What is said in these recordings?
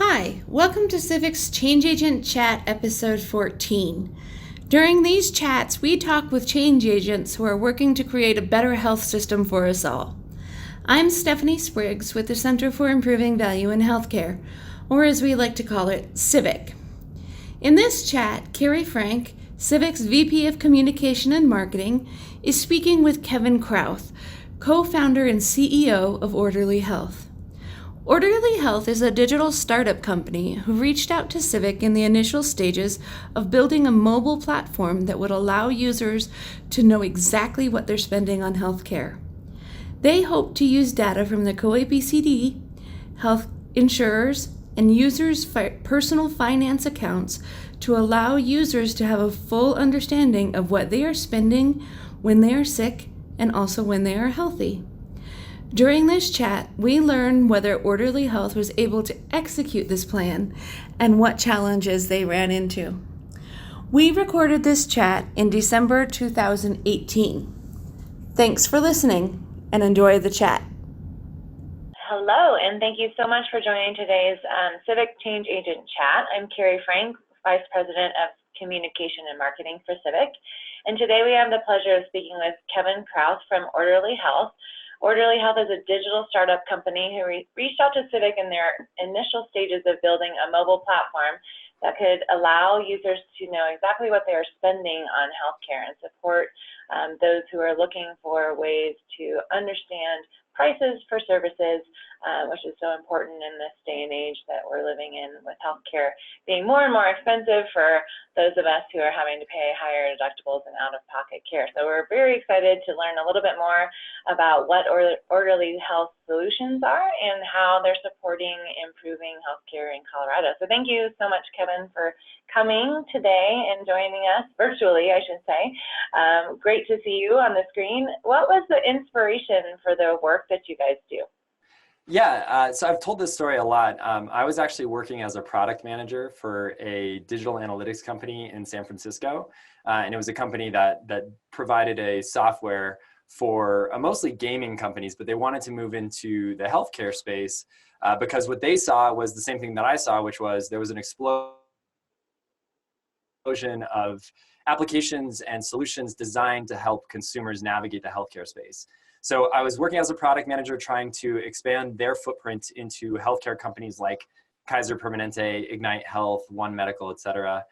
Hi, welcome to Civic's Change Agent Chat episode 14. During these chats, we talk with change agents who are working to create a better health system for us all. I'm Stephanie Spriggs with the Center for Improving Value in Healthcare, or as we like to call it, CIVIC. In this chat, Cari Frank, Civic's VP of Communication and Marketing, is speaking with Kevin Krauth, co-founder and CEO of Orderly Health. Orderly Health is a digital startup company who reached out to Civic in the initial stages of building a mobile platform that would allow users to know exactly what they're spending on healthcare. They hope to use data from the CO APCD, health insurers, and users' personal finance accounts to allow users to have a full understanding of what they are spending when they are sick and also when they are healthy. During this chat, we learn whether Orderly Health was able to execute this plan and what challenges they ran into. We recorded this chat in December 2018. Thanks for listening and enjoy the chat. Hello, and thank you so much for joining today's Civic Change Agent Chat. I'm Cari Frank, Vice President of Communication and Marketing for Civic. And today we have the pleasure of speaking with Kevin Krauth from Orderly Health. Orderly Health is a digital startup company who reached out to Civic in their initial stages of building a mobile platform that could allow users to know exactly what they are spending on healthcare and support those who are looking for ways to understand prices for services, which is so important in this day and age that we're living in, with healthcare being more and more expensive for those of us who are having to pay higher deductibles and out-of-pocket care. So we're very excited to learn a little bit more about what Orderly Health solutions are and how they're supporting improving healthcare in Colorado. So thank you so much, Kevin, for coming today and joining us virtually, I should say. Great to see you on the screen. What was the inspiration for the work that you guys do? Yeah, so I've told this story a lot. I was actually working as a product manager for a digital analytics company in San Francisco. And it was a company that provided a software for mostly gaming companies, but they wanted to move into the healthcare space because what they saw was the same thing that I saw, which was there was an explosion of applications and solutions designed to help consumers navigate the healthcare space. So I was working as a product manager trying to expand their footprint into healthcare companies like Kaiser Permanente, Ignite Health, One Medical, et cetera.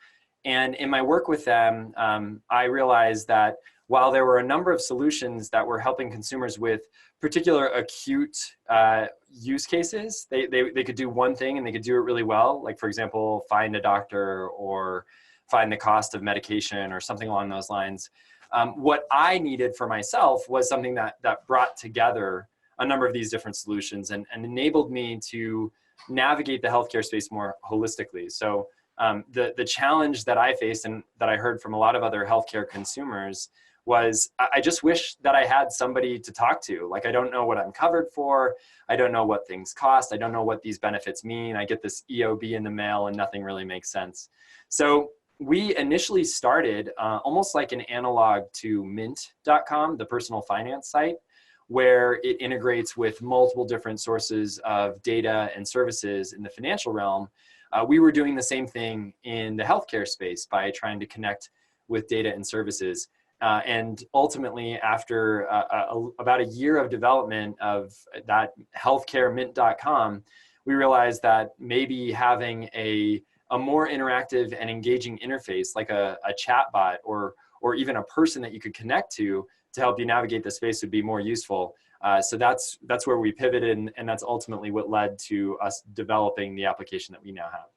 And in my work with them, I realized that while there were a number of solutions that were helping consumers with particular acute use cases, they could do one thing and they could do it really well. Like, for example, find a doctor or find the cost of medication or something along those lines. What I needed for myself was something that brought together a number of these different solutions and enabled me to navigate the healthcare space more holistically. So the challenge that I faced and that I heard from a lot of other healthcare consumers was I just wish that I had somebody to talk to. Like, I don't know what I'm covered for. I don't know what things cost. I don't know what these benefits mean. I get this EOB in the mail and nothing really makes sense. So we initially started almost like an analog to mint.com, the personal finance site, where it integrates with multiple different sources of data and services in the financial realm. We were doing the same thing in the healthcare space by trying to connect with data and services. And ultimately, after about a year of development of that healthcare mint.com, we realized that maybe having a more interactive and engaging interface, like a chatbot or even a person that you could connect to help you navigate the space, would be more useful. So that's where we pivoted, and that's ultimately what led to us developing the application that we now have.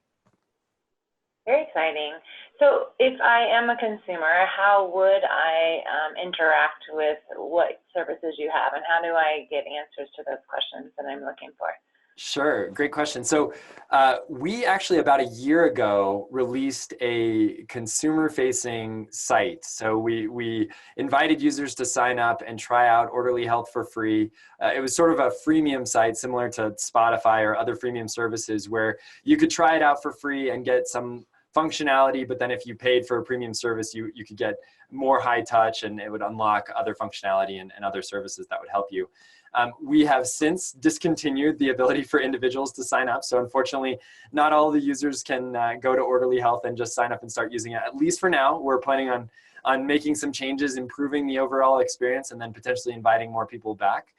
Very exciting. So if I am a consumer, how would I interact with what services you have, and how do I get answers to those questions that I'm looking for? Sure, great question. So we actually about a year ago released a consumer-facing site. So we invited users to sign up and try out Orderly Health for free. It was sort of a freemium site similar to Spotify or other freemium services where you could try it out for free and get some functionality, but then if you paid for a premium service, you could get more high touch and it would unlock other functionality and other services that would help you. We have since discontinued the ability for individuals to sign up. So unfortunately, not all the users can go to Orderly Health and just sign up and start using it. At least for now, we're planning on making some changes, improving the overall experience, and then potentially inviting more people back.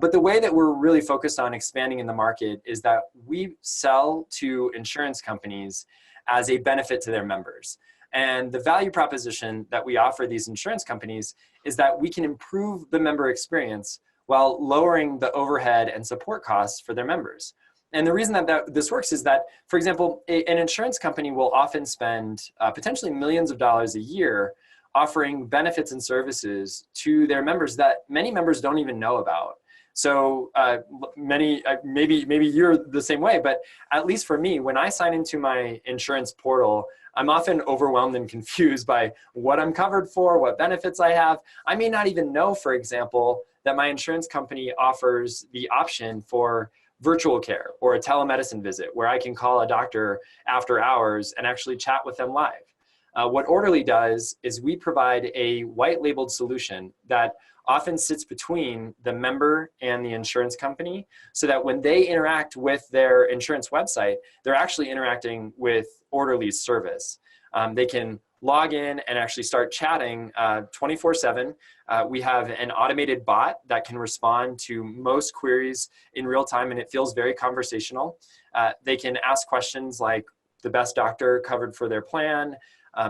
But the way that we're really focused on expanding in the market is that we sell to insurance companies as a benefit to their members. And the value proposition that we offer these insurance companies is that we can improve the member experience while lowering the overhead and support costs for their members. And the reason that this works is that, for example, an insurance company will often spend potentially millions of dollars a year offering benefits and services to their members that many members don't even know about. So maybe you're the same way, but at least for me, when I sign into my insurance portal, I'm often overwhelmed and confused by what I'm covered for, what benefits I have. I may not even know, for example, that my insurance company offers the option for virtual care or a telemedicine visit where I can call a doctor after hours and actually chat with them live. What Orderly does is we provide a white labeled solution that often sits between the member and the insurance company so that when they interact with their insurance website, they're actually interacting with Orderly's service. They can log in and actually start chatting 24/7. We have an automated bot that can respond to most queries in real time, and it feels very conversational. They can ask questions like the best doctor covered for their plan.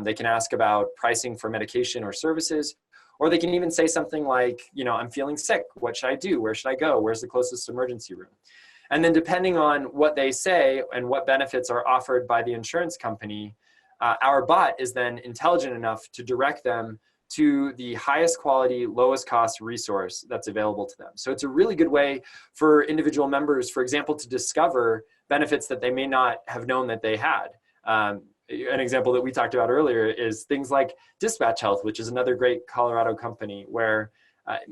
They can ask about pricing for medication or services, or they can even say something like, I'm feeling sick. What should I do? Where should I go? Where's the closest emergency room? And then depending on what they say and what benefits are offered by the insurance company, our bot is then intelligent enough to direct them to the highest quality, lowest cost resource that's available to them. So it's a really good way for individual members, for example, to discover benefits that they may not have known that they had. An example that we talked about earlier is things like Dispatch Health, which is another great Colorado company where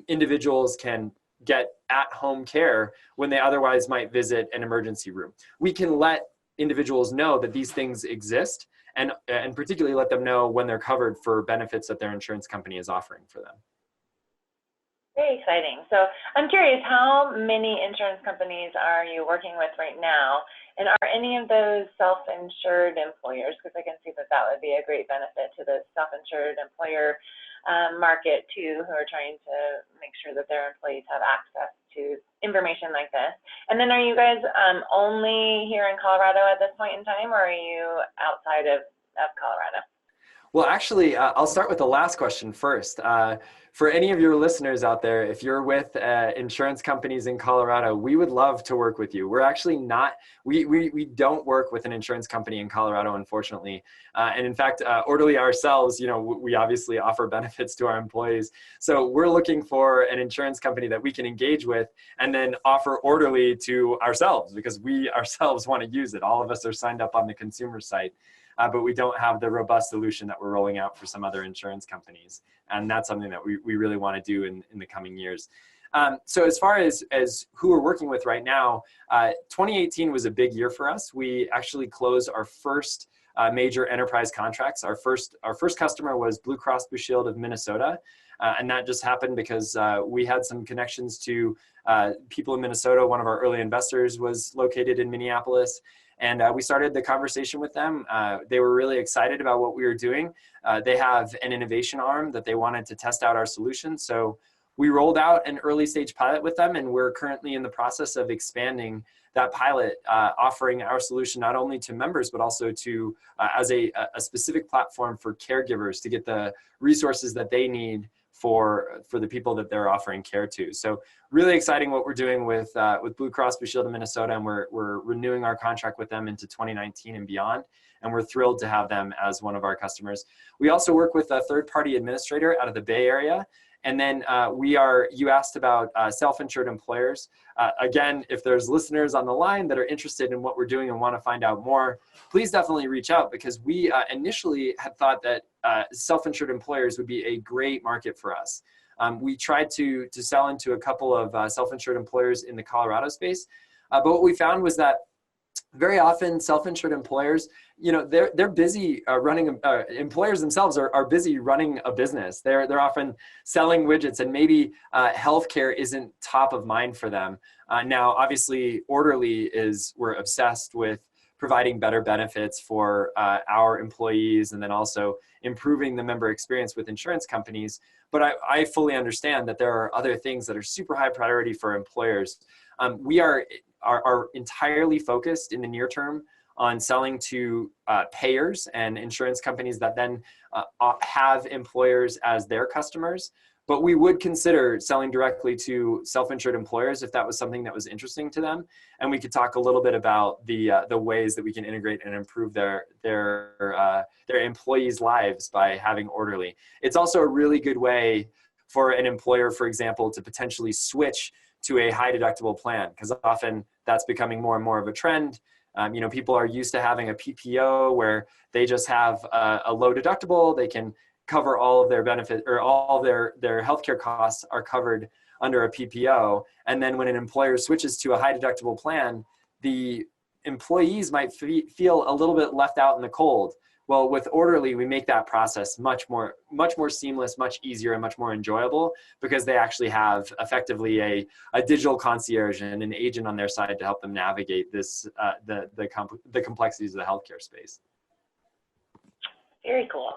individuals can get at-home care when they otherwise might visit an emergency room. We can let individuals know that these things exist and particularly let them know when they're covered for benefits that their insurance company is offering for them. Very exciting. So I'm curious, how many insurance companies are you working with right now? And are any of those self-insured employers? Because I can see that would be a great benefit to the self-insured employer market too, who are trying to make sure that their employees have access to information like this. And then are you guys only here in Colorado at this point in time, or are you outside of Colorado? Well, actually, I'll start with the last question first. For any of your listeners out there, if you're with insurance companies in Colorado, we would love to work with you. We're actually not, we don't work with an insurance company in Colorado, unfortunately. And in fact, Orderly ourselves, we obviously offer benefits to our employees. So we're looking for an insurance company that we can engage with and then offer Orderly to ourselves because we ourselves want to use it. All of us are signed up on the consumer site. But we don't have the robust solution that we're rolling out for some other insurance companies. And that's something that we really want to do in the coming years. So as far as who we're working with right now, 2018 was a big year for us. We actually closed our first major enterprise contracts. Our first customer was Blue Cross Blue Shield of Minnesota. And that just happened because we had some connections to people in Minnesota. One of our early investors was located in Minneapolis. And we started the conversation with them. They were really excited about what we were doing. They have an innovation arm that they wanted to test out our solution. So we rolled out an early stage pilot with them, and we're currently in the process of expanding that pilot, offering our solution not only to members, but also to as a specific platform for caregivers to get the resources that they need for the people that they're offering care to. So really exciting what we're doing with Blue Cross Blue Shield of Minnesota, and we're renewing our contract with them into 2019 and beyond. And we're thrilled to have them as one of our customers. We also work with a third-party administrator out of the Bay Area. And then you asked about self-insured employers. Again, if there's listeners on the line that are interested in what we're doing and want to find out more, please definitely reach out because we initially had thought that self-insured employers would be a great market for us. We tried to sell into a couple of self-insured employers in the Colorado space, but what we found was that very often self-insured employers, they're busy running, employers themselves are busy running a business. They're often selling widgets, and maybe healthcare isn't top of mind for them. Now, obviously, we're obsessed with providing better benefits for our employees, and then also improving the member experience with insurance companies. But I fully understand that there are other things that are super high priority for employers. We are entirely focused in the near term on selling to payers and insurance companies that then have employers as their customers. But we would consider selling directly to self-insured employers if that was something that was interesting to them. And we could talk a little bit about the ways that we can integrate and improve their employees' lives by having Orderly. It's also a really good way for an employer, for example, to potentially switch to a high deductible plan, because often that's becoming more and more of a trend. People are used to having a PPO where they just have a low deductible. They can cover all of their benefit, or all of their healthcare costs are covered under a PPO. And then when an employer switches to a high deductible plan, the employees might feel a little bit left out in the cold. Well, with Orderly, we make that process much more seamless, much easier, and much more enjoyable, because they actually have effectively a digital concierge and an agent on their side to help them navigate this the complexities of the healthcare space. Very cool.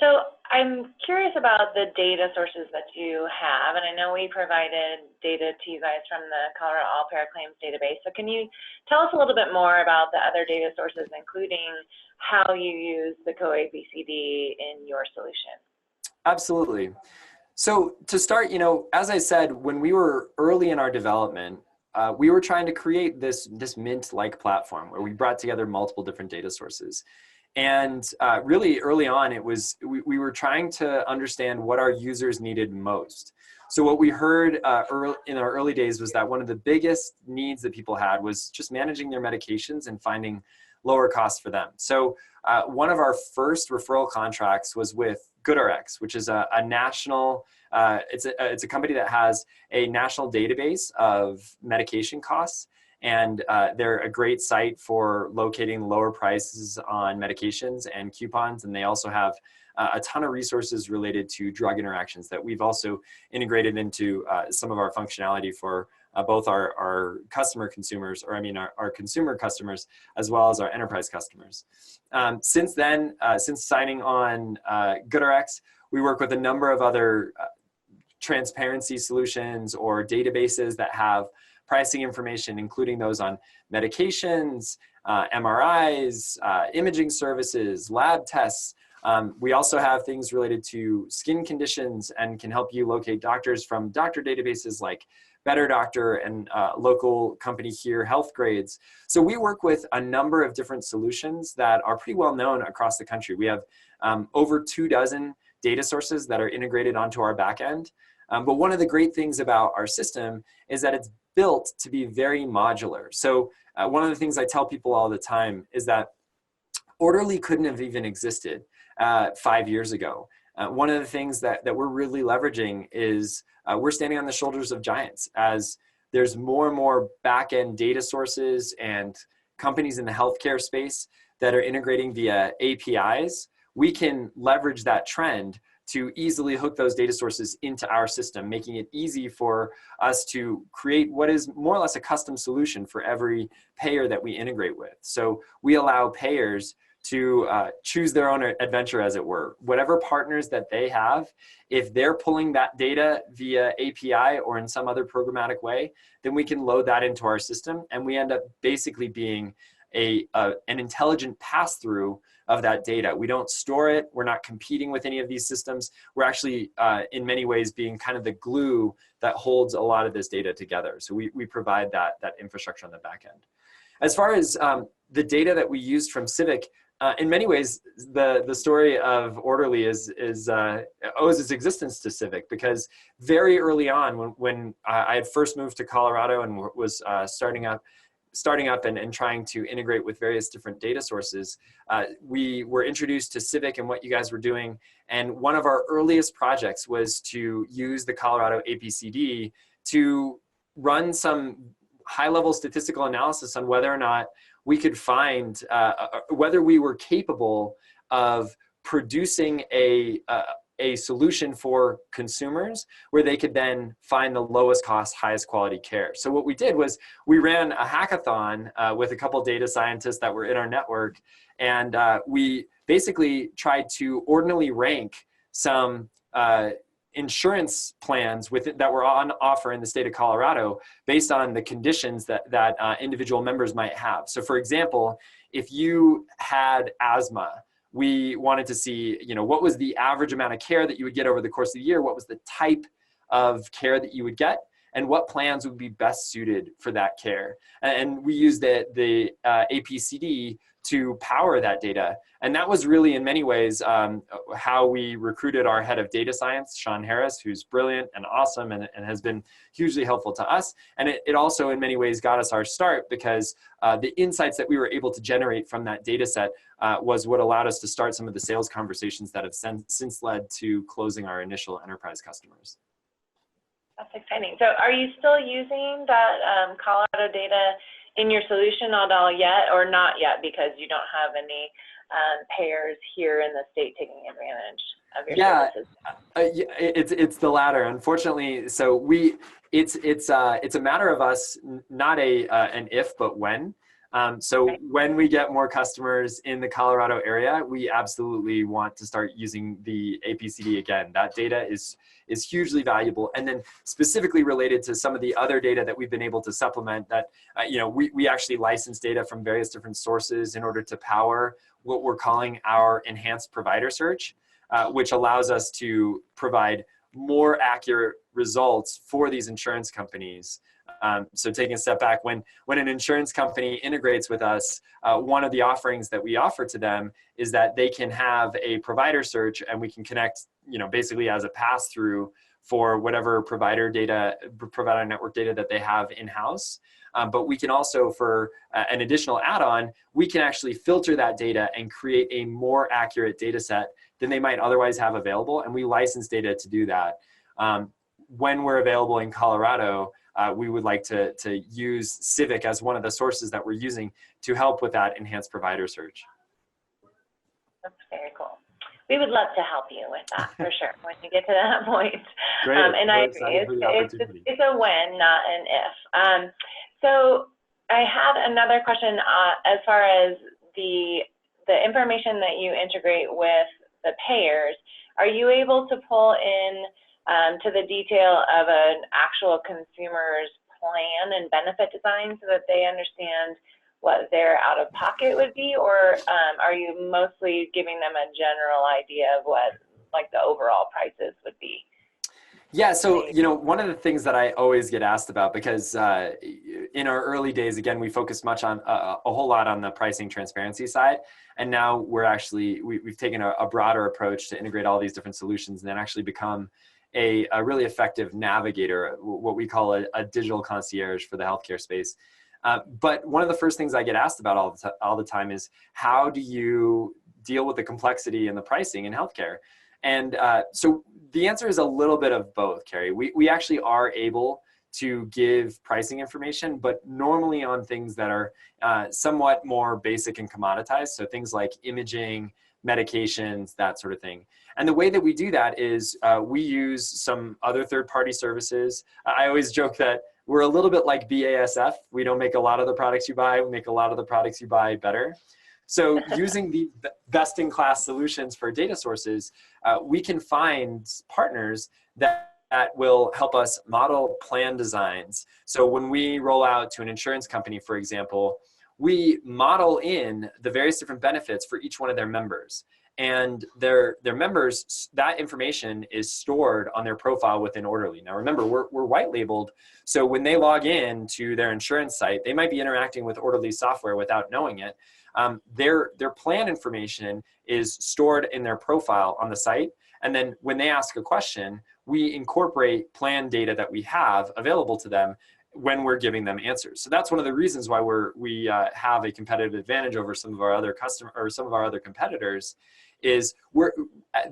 So I'm curious about the data sources that you have, and I know we provided data to you guys from the Colorado All-Payer Claims database. So can you tell us a little bit more about the other data sources, including how you use the CO APCD in your solution? Absolutely. So to start, as I said, when we were early in our development, we were trying to create this Mint-like platform where we brought together multiple different data sources. And really early on, we were trying to understand what our users needed most. So what we heard in our early days was that one of the biggest needs that people had was just managing their medications and finding lower costs for them. So one of our first referral contracts was with GoodRx, which is a national, it's a company that has a national database of medication costs. And they're a great site for locating lower prices on medications and coupons. And they also have a ton of resources related to drug interactions that we've also integrated into some of our functionality for both our consumer customers, as well as our enterprise customers. Since then, since signing on GoodRx, we work with a number of other transparency solutions or databases that have pricing information, including those on medications, MRIs, imaging services, lab tests. We also have things related to skin conditions and can help you locate doctors from doctor databases like Better Doctor and local company here, Health Grades. So we work with a number of different solutions that are pretty well known across the country. We have over 24 data sources that are integrated onto our backend. But one of the great things about our system is that it's built to be very modular. So one of the things I tell people all the time is that Orderly couldn't have even existed 5 years ago. One of the things that we're really leveraging is we're standing on the shoulders of giants. As there's more and more back-end data sources and companies in the healthcare space that are integrating via APIs, we can leverage that trend to easily hook those data sources into our system, making it easy for us to create what is more or less a custom solution for every payer that we integrate with. So we allow payers to choose their own adventure, as it were. Whatever partners that they have, if they're pulling that data via API or in some other programmatic way, then we can load that into our system, and we end up basically being an intelligent pass-through of that data. We don't store it. We're not competing with any of these systems. We're actually, in many ways, being kind of the glue that holds a lot of this data together. So we provide that infrastructure on the back end. As far as the data that we used from Civic, in many ways, the story of Orderly owes its existence to Civic, because very early on, when I had first moved to Colorado and was starting up and trying to integrate with various different data sources, we were introduced to Civic and what you guys were doing. And one of our earliest projects was to use the Colorado APCD to run some high-level statistical analysis on whether or not we could find whether we were capable of producing a solution for consumers where they could then find the lowest cost, highest quality care. So what we did was we ran a hackathon with a couple data scientists that were in our network, and we basically tried to ordinally rank some insurance plans that were on offer in the state of Colorado based on the conditions that individual members might have. So for example, if you had asthma, we wanted to see, what was the average amount of care that you would get over the course of the year? What was the type of care that you would get? And what plans would be best suited for that care? And we used the APCD to power that data. And that was really, in many ways, how we recruited our head of data science, Sean Harris, who's brilliant and awesome and has been hugely helpful to us. And it also, in many ways, got us our start because the insights that we were able to generate from that data set was what allowed us to start some of the sales conversations that have since led to closing our initial enterprise customers. That's exciting. So are you still using that Colorado data in your solution at all yet, or not yet because you don't have any payers here in the state taking advantage of your services? It's the latter, unfortunately. So it's a matter of us, not an if, but when. When we get more customers in the Colorado area, we absolutely want to start using the APCD again. That data is hugely valuable. And then specifically related to some of the other data that we've been able to supplement that, we actually license data from various different sources in order to power what we're calling our enhanced provider search, which allows us to provide more accurate results for these insurance companies. So taking a step back, when an insurance company integrates with us, one of the offerings that we offer to them is that they can have a provider search, and we can connect, basically as a pass-through for whatever provider network data that they have in-house. But we can also, for an additional add-on, we can actually filter that data and create a more accurate data set than they might otherwise have available. And we license data to do that. When we're available in Colorado, we would like to use Civic as one of the sources that we're using to help with that enhanced provider search. That's very cool. We would love to help you with that for sure when you get to that point. Great. And I agree, it's a when, not an if. So I had another question as far as the information that you integrate with the payers. Are you able to pull in to the detail of an actual consumer's plan and benefit design so that they understand what their out-of-pocket would be, or are you mostly giving them a general idea of what the overall prices would be? Yeah, so one of the things that I always get asked about, because in our early days, again, we focused much on a whole lot on the pricing transparency side, and now we've taken a broader approach to integrate all these different solutions and then actually become a really effective navigator, what we call a digital concierge for the healthcare space. But one of the first things I get asked about all the time is, how do you deal with the complexity and the pricing in healthcare? And so the answer is a little bit of both, Cari. We actually are able to give pricing information, but normally on things that are somewhat more basic and commoditized. So things like imaging, medications, that sort of thing. And the way that we do that is we use some other third-party services. I always joke that we're a little bit like BASF. We don't make a lot of the products you buy, we make a lot of the products you buy better. So using the best-in-class solutions for data sources, we can find partners that will help us model plan designs. So when we roll out to an insurance company, for example, we model in the various different benefits for each one of their members. And their members, that information is stored on their profile within Orderly. Now remember, we're white labeled, so when they log in to their insurance site, they might be interacting with Orderly software without knowing it. Their plan information is stored in their profile on the site, and then when they ask a question, we incorporate plan data that we have available to them when we're giving them answers. So that's one of the reasons why we have a competitive advantage over some of our other competitors. Is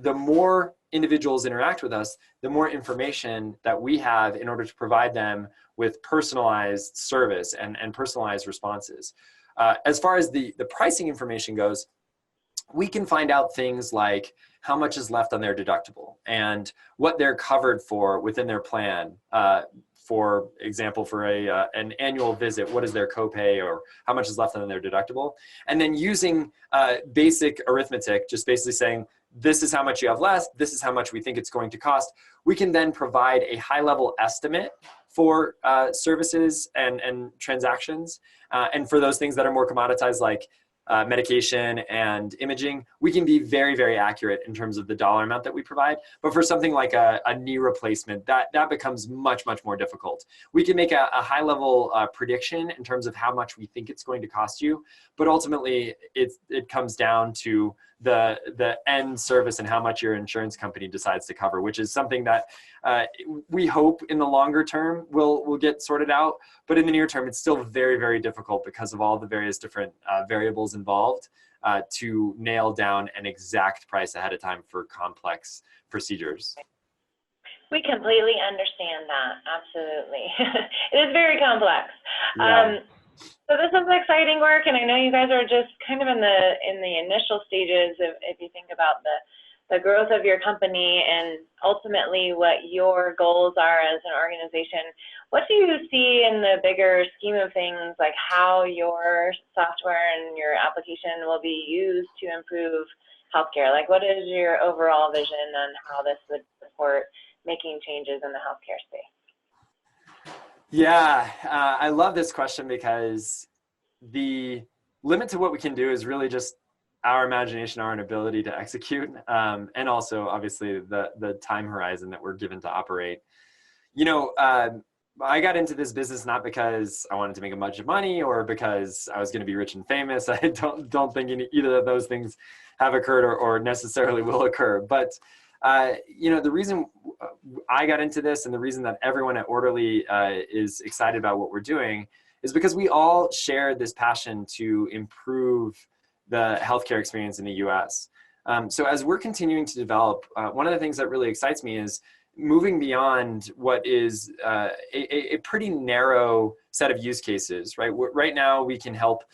the more individuals interact with us, the more information that we have in order to provide them with personalized service and personalized responses. As far as the pricing information goes, we can find out things like how much is left on their deductible and what they're covered for within their plan. For example, for an annual visit, what is their copay or how much is left on their deductible? And then using basic arithmetic, just basically saying, this is how much you have left, this is how much we think it's going to cost. We can then provide a high-level estimate for services and transactions. And for those things that are more commoditized, like medication and imaging, we can be very, very accurate in terms of the dollar amount that we provide. But for something like a knee replacement, that becomes much, much more difficult. We can make a high level prediction in terms of how much we think it's going to cost you, but ultimately it comes down to the end service and how much your insurance company decides to cover, which is something that we hope in the longer term will get sorted out. But in the near term, it's still very, very difficult because of all the various different variables involved to nail down an exact price ahead of time for complex procedures. We completely understand that. Absolutely. It is very complex. Yeah. So this is exciting work, and I know you guys are just kind of in the initial stages if you think about the growth of your company and ultimately what your goals are as an organization. What do you see in the bigger scheme of things, like how your software and your application will be used to improve healthcare? Like, what is your overall vision on how this would support making changes in the healthcare space? Yeah, I love this question because the limit to what we can do is really just our imagination, our ability to execute, and also obviously the time horizon that we're given to operate. You know, I got into this business not because I wanted to make a bunch of money or because I was going to be rich and famous. I don't think either of those things have occurred or necessarily will occur. But you know, the reason I got into this and the reason that everyone at Orderly is excited about what we're doing is because we all share this passion to improve the healthcare experience in the US. So as we're continuing to develop, one of the things that really excites me is moving beyond what is a pretty narrow set of use cases, right? Right now we can help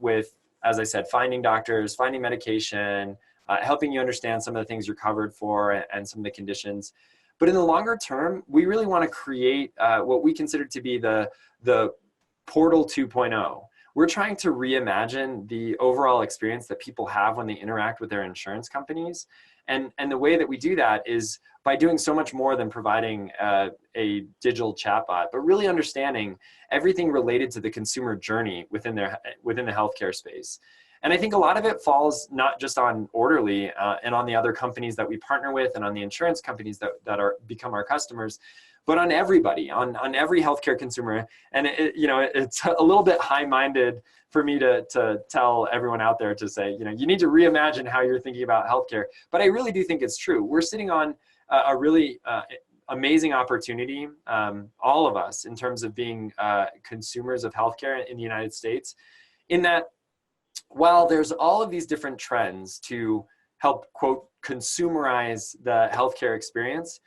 with, as I said, finding doctors, finding medication, helping you understand some of the things you're covered for and some of the conditions. But in the longer term, we really want to create what we consider to be the Portal 2.0. We're trying to reimagine the overall experience that people have when they interact with their insurance companies. And the way that we do that is by doing so much more than providing a digital chatbot, but really understanding everything related to the consumer journey within the healthcare space. And I think a lot of it falls not just on Orderly and on the other companies that we partner with and on the insurance companies that become our customers, but on everybody, on every healthcare consumer. And you know, it's a little bit high-minded for me to tell everyone out there to say, you know, you need to reimagine how you're thinking about healthcare. But I really do think it's true. We're sitting on a really amazing opportunity, all of us, in terms of being consumers of healthcare in the United States, in that while there's all of these different trends to help, quote, consumerize the healthcare experience,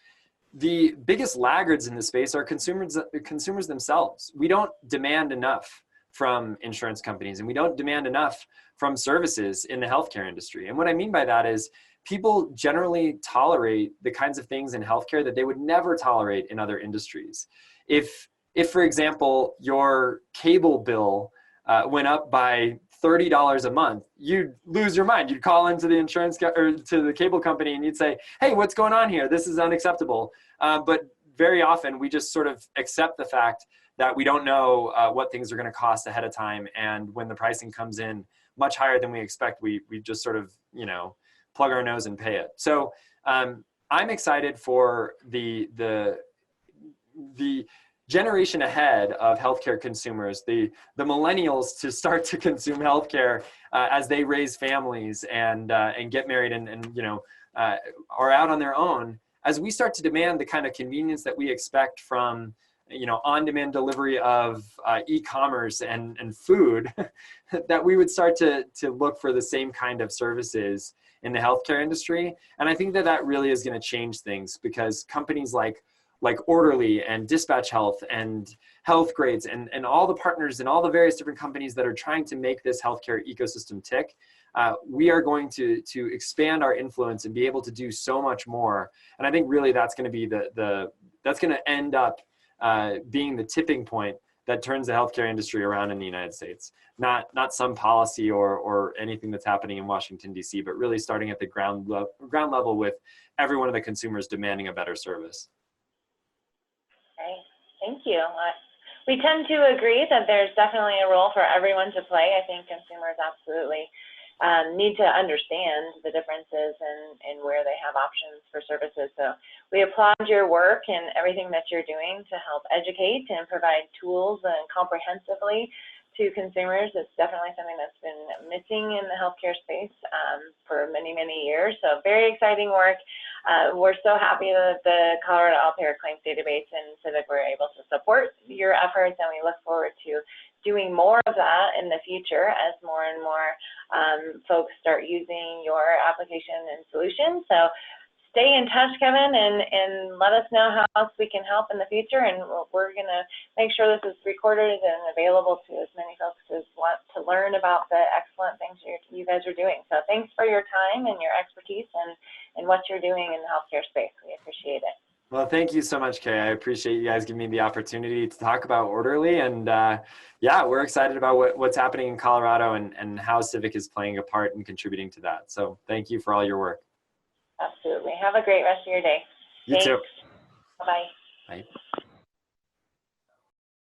the biggest laggards in the space are consumers themselves. We don't demand enough from insurance companies, and we don't demand enough from services in the healthcare industry. And what I mean by that is people generally tolerate the kinds of things in healthcare that they would never tolerate in other industries. If for example, your cable bill went up by $30 a month, you'd lose your mind. You'd call into the insurance or to the cable company and you'd say, hey, what's going on here? This is unacceptable. But very often we just sort of accept the fact that we don't know what things are going to cost ahead of time. And when the pricing comes in much higher than we expect, we just sort of, you know, plug our nose and pay it. So I'm excited for the generation ahead of healthcare consumers, the millennials, to start to consume healthcare as they raise families and get married and you know, are out on their own. As we start to demand the kind of convenience that we expect from, you know, on-demand delivery of e-commerce and food, that we would start to look for the same kind of services in the healthcare industry. And I think that really is going to change things, because companies like like Orderly and Dispatch Health and Health Grades and all the partners and all the various different companies that are trying to make this healthcare ecosystem tick, we are going to expand our influence and be able to do so much more. And I think really that's going to be that's going to end up being the tipping point that turns the healthcare industry around in the United States. Not some policy or anything that's happening in Washington, D.C., but really starting at the ground level with every one of the consumers demanding a better service. Okay, thank you. We tend to agree that there's definitely a role for everyone to play. I think consumers absolutely need to understand the differences and where they have options for services. So we applaud your work and everything that you're doing to help educate and provide tools and comprehensively to consumers. It's definitely something that's been missing in the healthcare space for many, many years. So very exciting work. We're so happy that the Colorado All-Payer Claims Database and Civic were able to support your efforts, and we look forward to doing more of that in the future as more and more folks start using your application and solution. So stay in touch, Kevin, and let us know how else we can help in the future. And we're going to make sure this is recorded and available to as many folks as want to learn about the excellent things you guys are doing. So thanks for your time and your expertise and what you're doing in the healthcare space. We appreciate it. Well, thank you so much, Cari. I appreciate you guys giving me the opportunity to talk about Orderly. And yeah, we're excited about what's happening in Colorado and how Civic is playing a part in contributing to that. So thank you for all your work. Absolutely. Have a great rest of your day. You too. Bye-bye. Bye.